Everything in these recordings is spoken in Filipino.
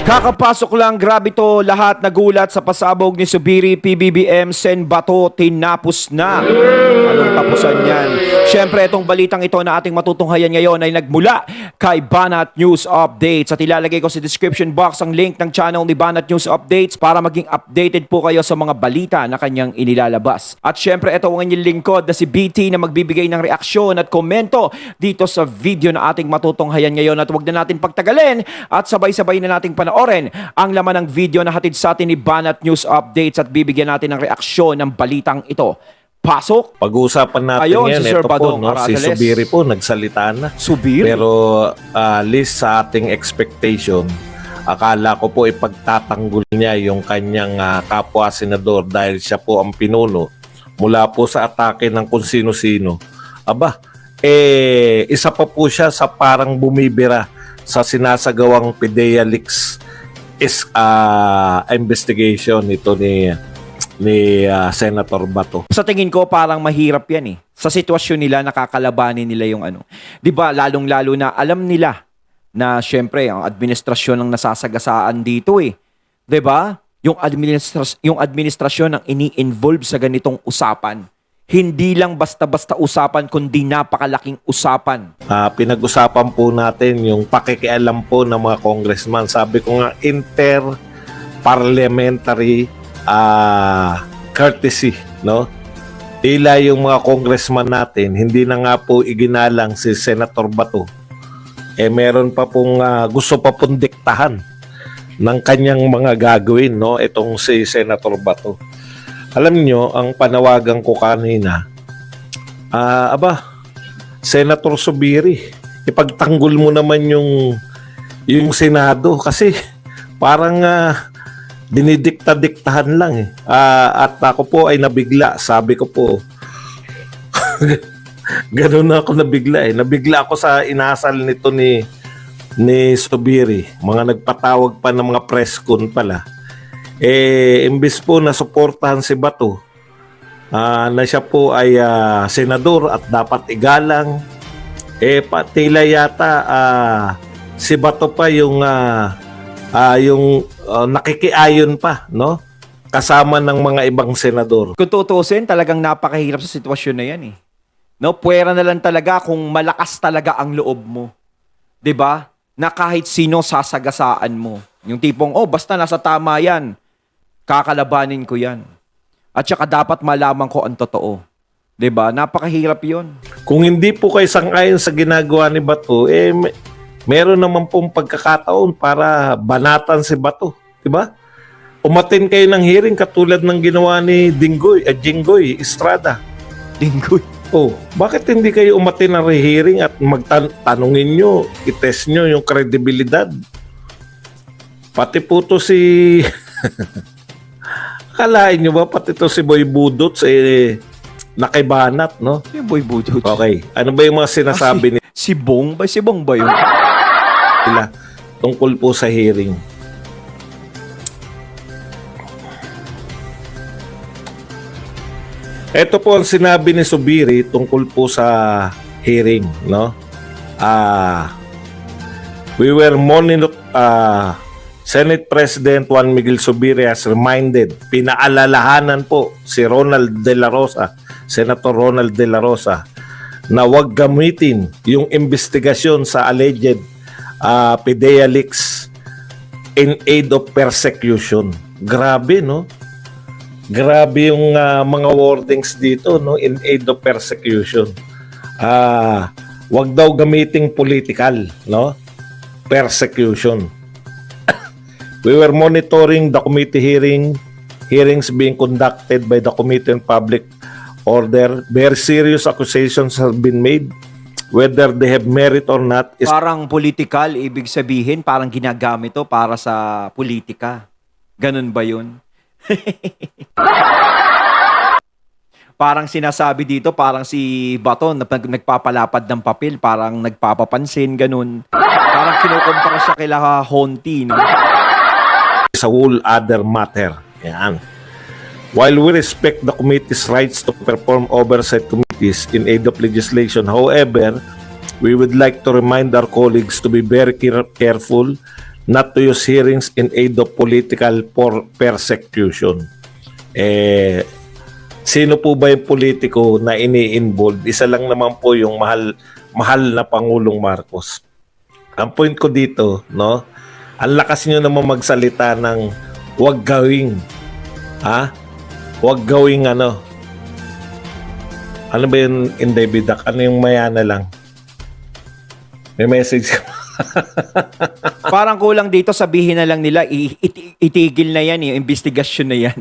Kakapasok lang, grabe to, lahat nagulat sa pasabog ni Zubiri, PBBM, Sen Bato, tinapos na. Anong tapusan yan? Siyempre, itong balitang ito na ating matutunghayan ngayon ay nagmula kay Banat News Updates. At ilalagay ko sa description box ang link ng channel ni Banat News Updates para maging updated po kayo sa mga balita na kanyang inilalabas. At siyempre, ito ang inyong lingkod na si BT na magbibigay ng reaksyon at komento dito sa video na ating matutunghayan ngayon. At huwag na natin pagtagalin at sabay-sabay na nating panoorin ang laman ng video na hatid sa atin ni Banat News Updates at bibigyan natin ng reaksyon ng balitang ito. Pasok! Pag-uusapan natin Ayun, yan, si Sir ito Badong po, no? Si Aracales. Zubiri po, nagsalita na. Zubiri? Pero least sa ating expectation, akala ko po ipagtatanggol niya yung kanyang kapwa-senador dahil siya po ang pinuno mula po sa atake ng kung sino-sino. Aba, isa pa po siya sa parang bumibira sa sinasagawang PDEA leaks investigation ito ni Senator Bato. Sa tingin ko parang mahirap yan eh. Sa sitwasyon nila nakakalabanin nila yung ano. 'Di ba? Lalong-lalo na alam nila na syempre ang administrasyon ang nasasagasaan dito eh. 'Di ba? Yung administrasyon ang ini-involve sa ganitong usapan. Hindi lang basta-basta usapan kundi napakalaking usapan. Pinag-usapan po natin yung pakikialam po ng mga congressman. Sabi ko nga inter-parliamentary courtesy, no? Tila yung mga congressman natin, hindi na nga po iginalang si Senator Bato. Meron pa pong gusto pa pong diktahan ng kanyang mga gagawin, no? Itong si Senator Bato. Alam niyo, ang panawagan ko kanina, Senator Zubiri, ipagtanggol mo naman yung Senado kasi parang dinidikta-diktahan lang eh. At ako po ay nabigla. Sabi ko po, gano'n na ako nabigla eh. Nabigla ako sa inasal nito ni Zubiri. Mga nagpatawag pa ng mga press con pala. Imbis po na suportahan si Bato, na siya po ay senador at dapat igalang, tila yata si Bato pa yung nakikiayon pa, no? Kasama ng mga ibang senador. Kung tutusin, talagang napakahirap sa sitwasyon na yan eh. No, puwera na lang talaga kung malakas talaga ang loob mo. 'Di ba? Na kahit sino sasagasaan mo. Yung tipong, basta nasa tama yan. Kakalabanin ko yan. At saka dapat malaman ko ang totoo. 'Di ba? Napakahirap 'yon. Kung hindi po kayo sang-ayon sa ginagawa ni Bato, meron naman pong pagkakataon para banatan si Bato, 'di ba? Umatin kayo ng hearing katulad ng ginawa ni Jinggoy Estrada. Dinggoy. Bakit hindi kayo umatin ng hearing at magtanungin nyo, itest nyo yung kredibilidad? Pati po to si akalain nyo ba pati to si Boy Budot nakibanat, no? Si Boy Budot. Okay, ano ba yung mga sinasabi Si Bong ba? Si Bong ba yun? nila tungkol po sa hearing? Ito po ang sinabi ni Zubiri tungkol po sa hearing, no? We were Senate President Juan Miguel Zubiri has reminded, pinaalalahanan po si Ronald De La Rosa, Senator Ronald De La Rosa, na huwag gamitin yung investigasyon sa alleged PDEA leaks in aid of persecution. Grabe, no? Grabe yung mga wordings dito, no? In aid of persecution. Huwag daw gamiting political, no? Persecution. We were monitoring the committee hearings being conducted by the Committee on Public Order. Very serious accusations have been made. Whether they have merit or not is... Parang political, ibig sabihin, parang ginagamit to para sa politika. Ganun ba yun? Parang sinasabi dito, parang si Bato nagpapalapad ng papel, parang nagpapapansin, ganun. Parang kinukumpara siya kila Honti, no? Sa whole other matter. Yan. While we respect the committee's rights to perform oversight committees in aid of legislation, however, we would like to remind our colleagues to be very careful not to use hearings in aid of political persecution. Sino po ba yung politiko na ini-involve? Isa lang naman po yung mahal na Pangulong Marcos. Ang point ko dito, no? Ang lakas nyo naman magsalita ng wag gawing. Ha? Wag gawing ano? Ano ba yung Inday Bidak? Ano yung maya na lang? May message ka. Parang kulang dito, sabihin na lang nila, itigil na yan, yung investigasyon na yan.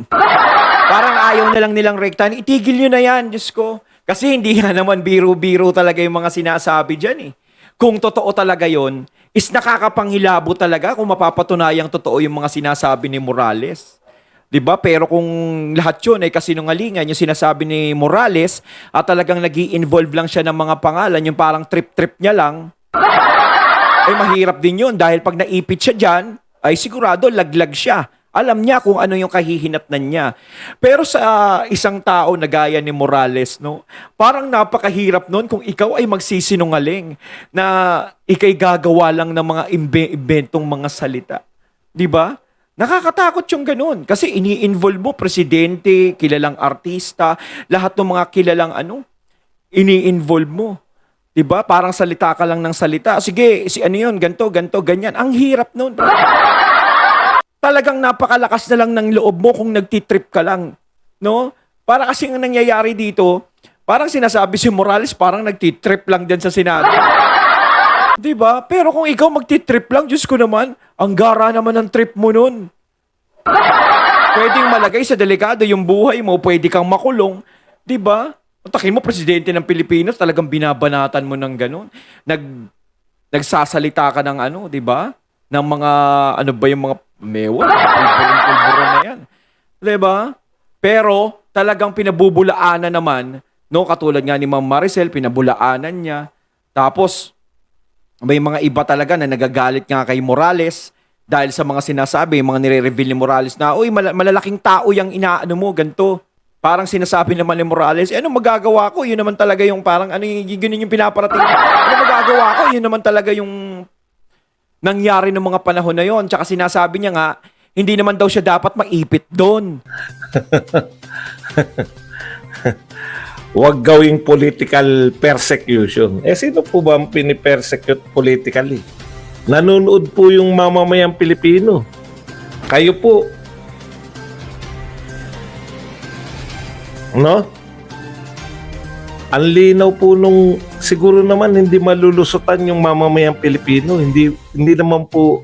Parang ayaw na lang nilang rektahan, itigil nyo na yan, Diyos ko. Kasi hindi nga naman biro-biro talaga yung mga sinasabi dyan eh. Kung totoo talaga yon, is nakakapanghilabo talaga kung mapapatunayang totoo yung mga sinasabi ni Morales. 'Di ba? Pero kung lahat yun ay kasinungalingan, yung sinasabi ni Morales, at talagang nag-i-involve lang siya ng mga pangalan, yung parang trip-trip niya lang, ay mahirap din yun. Dahil pag naipit siya dyan, ay sigurado laglag siya. Alam niya kung ano yung kahihinatnan niya. Pero sa isang tao na gaya ni Morales, no, parang napakahirap nun kung ikaw ay magsisinungaling na ikay gagawa lang ng mga inventong mga salita. 'Di ba? Nakakatakot yung ganun. Kasi ini-involve mo presidente, kilalang artista, lahat ng mga kilalang ini-involve mo. 'Di ba? Parang salita ka lang ng salita. Sige, si ano yun, ganto, ganyan. Ang hirap nun. Talagang napakalakas na lang ng loob mo kung nagtitrip ka lang. No? Para kasi ang nangyayari dito, parang sinasabi si Morales, parang nagtitrip lang dyan sa Senado. Diba? Pero kung ikaw magtitrip lang, Diyos ko naman, ang gara naman ng trip mo nun. Pwedeng malagay sa delikado yung buhay mo, pwede kang makulong. Diba? Takin mo, presidente ng Pilipinas, talagang binabanatan mo ng ganun. Nagsasalita ka ng diba? Ng mga, yung mga mewan, pulburon na yan. Diba? Pero, talagang pinabubulaanan naman, no? Katulad nga ni Ma'am Maricel, pinabulaanan niya. Tapos, may mga iba talaga na nagagalit nga kay Morales dahil sa mga sinasabi, mga nire-reveal ni Morales na, uy, malalaking tao yung inaano mo, ganito. Parang sinasabi naman ni Morales, ano magagawa ko? Yun naman talaga yung parang, ganun yung pinaparating. Ano magagawa ko? Yun naman talaga yung nangyari ng mga panahon na yon. Tsaka sinasabi niya nga, hindi naman daw siya dapat maipit doon. Huwag gawing political persecution. Sino po ba ang pinipersecute politically? Nanonood po yung mamamayang Pilipino. Kayo po. No? Ang linaw po nung siguro naman hindi malulusutan yung mamamayang Pilipino. Hindi naman po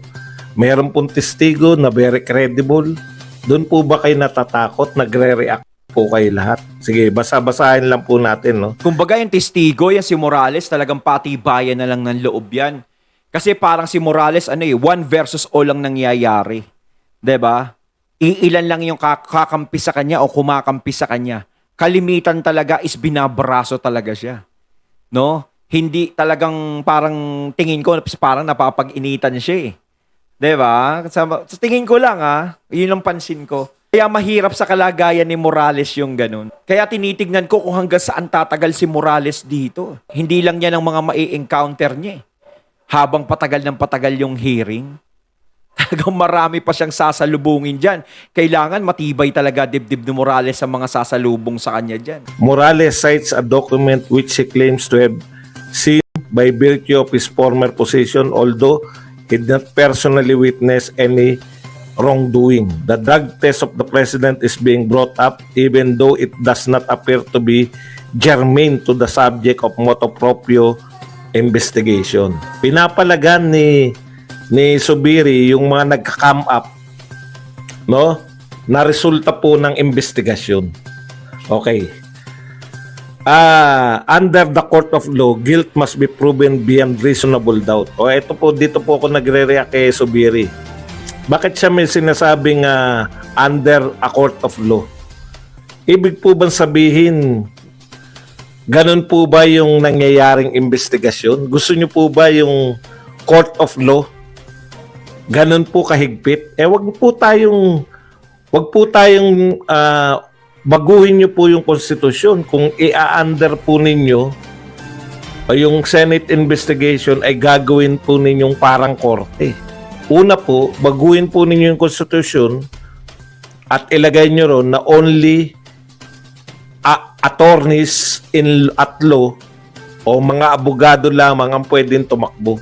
meron pong testigo na very credible. Doon po ba kayo natatakot? Nagre-react po kayo lahat? Sige, basa-basahin lang po natin, no? Kumbaga yung testigo, yan si Morales, talagang patibayan na lang ng loob yan. Kasi parang si Morales, one versus all lang nangyayari. 'Di ba? Iilan lang yung kakampi sa kanya o kumakampi sa kanya. Kalimitan talaga is binabraso talaga siya. No? Hindi talagang parang tingin ko parang napapag-initan siya eh. 'Di ba? Sa tingin ko lang yun ang pansin ko. Kaya mahirap sa kalagayan ni Morales yung ganun. Kaya tinitignan ko kung hanggang saan tatagal si Morales dito. Hindi lang yan ang mga mai-encounter niya eh. Habang patagal ng patagal yung hearing, talagang marami pa siyang sasalubungin dyan. Kailangan matibay talaga dibdib ni Morales sa mga sasalubong sa kanya dyan. Morales cites a document which he claims to have seen by virtue of his former position, although he did not personally witness any wrongdoing. The drug test of the president is being brought up even though it does not appear to be germane to the subject of motu proprio investigation. Pinapalagan ni Zubiri yung mga nagka-come up, no? Na resulta po ng investigasyon. Okay. Under the court of law, guilt must be proven beyond reasonable doubt. Ito po, dito po ako nagre-react kay Zubiri. Bakit siya may sinasabing under a court of law? Ibig po bang sabihin, ganun po ba yung nangyayaring investigasyon? Gusto niyo po ba yung court of law? Ganun po kahigpit? Wag po tayong baguhin niyo po yung konstitusyon. Kung i-under po ninyo yung Senate investigation ay gagawin po ninyong parang korte. Una po, baguhin po ninyo yung konstitusyon at ilagay nyo ron na only attorneys at law o mga abogado lamang ang pwedeng tumakbo.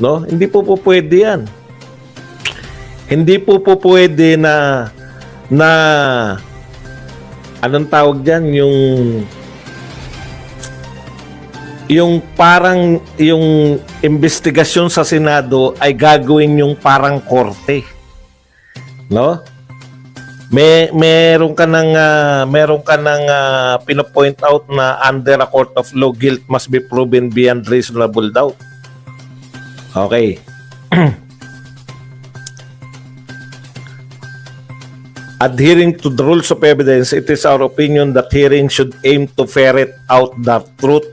No? Hindi po pwede yan. Hindi po pwede na anong tawag dyan, yung parang yung investigasyon sa Senado ay gagawin yung parang korte. No? Meron ka ng pino-point out na under a court of law, guilt must be proven beyond reasonable doubt. Okay. Adhering to the rules of evidence, it is our opinion that hearing should aim to ferret out the truth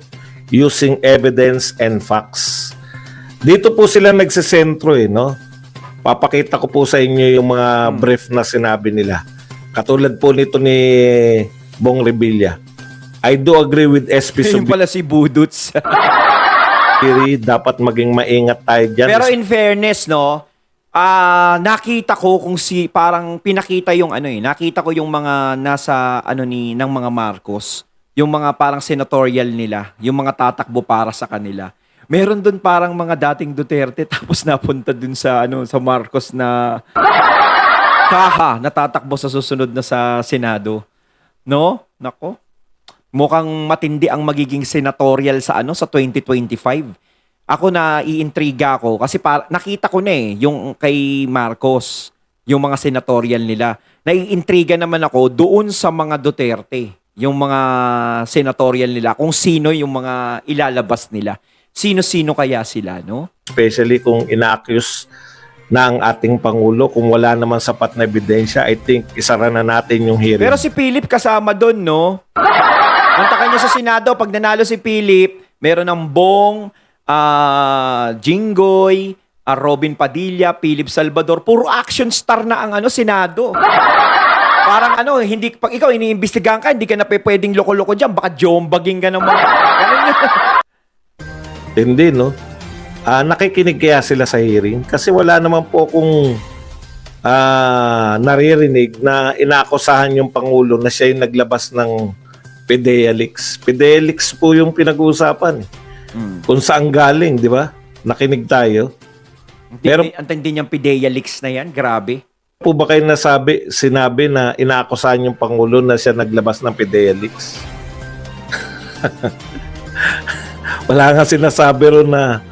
using evidence and facts. Dito po sila nagsisentro no? Papakita ko po sa inyo yung mga brief na sinabi nila. Katulad po nito ni Bong Revilla. I do agree with SP Yun pala si Buduts. Subiri, dapat maging maingat tayo dyan. Pero in fairness, no, nakita ko kung parang pinakita yung nakita ko yung mga nasa ng mga Marcos, yung mga parang senatorial nila, yung mga tatakbo para sa kanila. Meron dun parang mga dating Duterte tapos napunta dun sa sa Marcos na natatakbo sa susunod na sa Senado. No? Nako. Mukhang matindi ang magiging senatorial sa sa 2025. Ako na iintriga ako kasi nakita ko na yung kay Marcos, yung mga senatorial nila. Naiintriga naman ako doon sa mga Duterte, yung mga senatorial nila, kung sino yung mga ilalabas nila. Sino-sino kaya sila, no? Especially kung ina-accuse na ang ating Pangulo, kung wala naman sapat na ebidensya, I think isara na natin yung hearing. Pero si Philip kasama doon, no? Mantakan niya sa Senado, pag nanalo si Philip, meron ng Bong, Jinggoy, Robin Padilla, Philip Salvador, puro action star na ang Senado. Parang hindi, pag ikaw iniimbestigahan ka, hindi ka na pwedeng loko-loko dyan, baka jombaging ka ng mga... Hindi, no? Nakikinig kaya sila sa hearing? Kasi wala naman po akong naririnig na inaakusahan yung Pangulo na siya yung naglabas ng PDEA leaks. PDEA leaks po yung pinag-uusapan. Kung saan galing, di ba? Nakinig tayo. Pero ang tindi niyang PDEA leaks na yan, grabe. po ba kayo sinabi na inaakusahan yung Pangulo na siya naglabas ng PDEA leaks? Wala nga sinasabi ron na,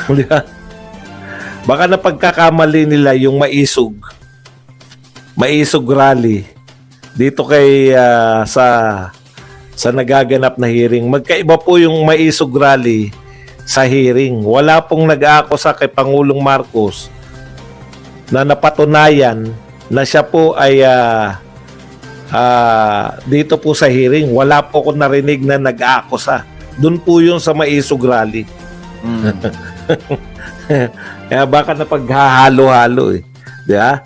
di ba? Baka na pagkakamali nila yung maisog rally dito kay sa nagaganap na hearing. Magkaiba po yung maisog rally sa hearing. Wala pong nag-aakusa kay Pangulong Marcos na napatunayan na siya po ay dito po sa hearing. Wala po ko narinig na nag-aakusa. Doon po yung sa maisog rally. Kaya baka na paghahalo-halo Di ba?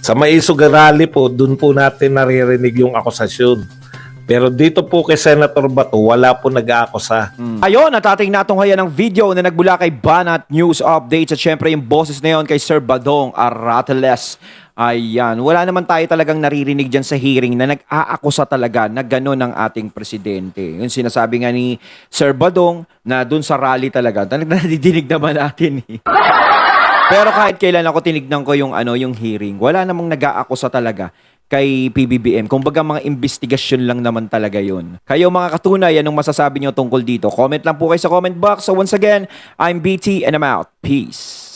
Sa maisog rally po, doon po natin naririnig yung akusasyon. Pero dito po kay Senator Bato, wala po nag-aakusa. Ayun, natating natunghayan ng video na nagbula kay Banat News Updates at syempre yung boses na yun kay Sir Badong Arateles. Ayan, wala naman tayo talagang naririnig dyan sa hearing na nag-aakusa talaga na gano'n ang ating presidente. Yung sinasabi nga ni Sir Badong na dun sa rally talaga, nadidinig naman natin Pero kahit kailan ako tinignan ko yung yung hearing, wala namang nag-aakusa talaga kay PBBM. Kumbaga mga investigasyon lang naman talaga yun. Kayo mga katunay, anong masasabi nyo tungkol dito? Comment lang po kayo sa comment box. So once again, I'm BT and I'm out. Peace.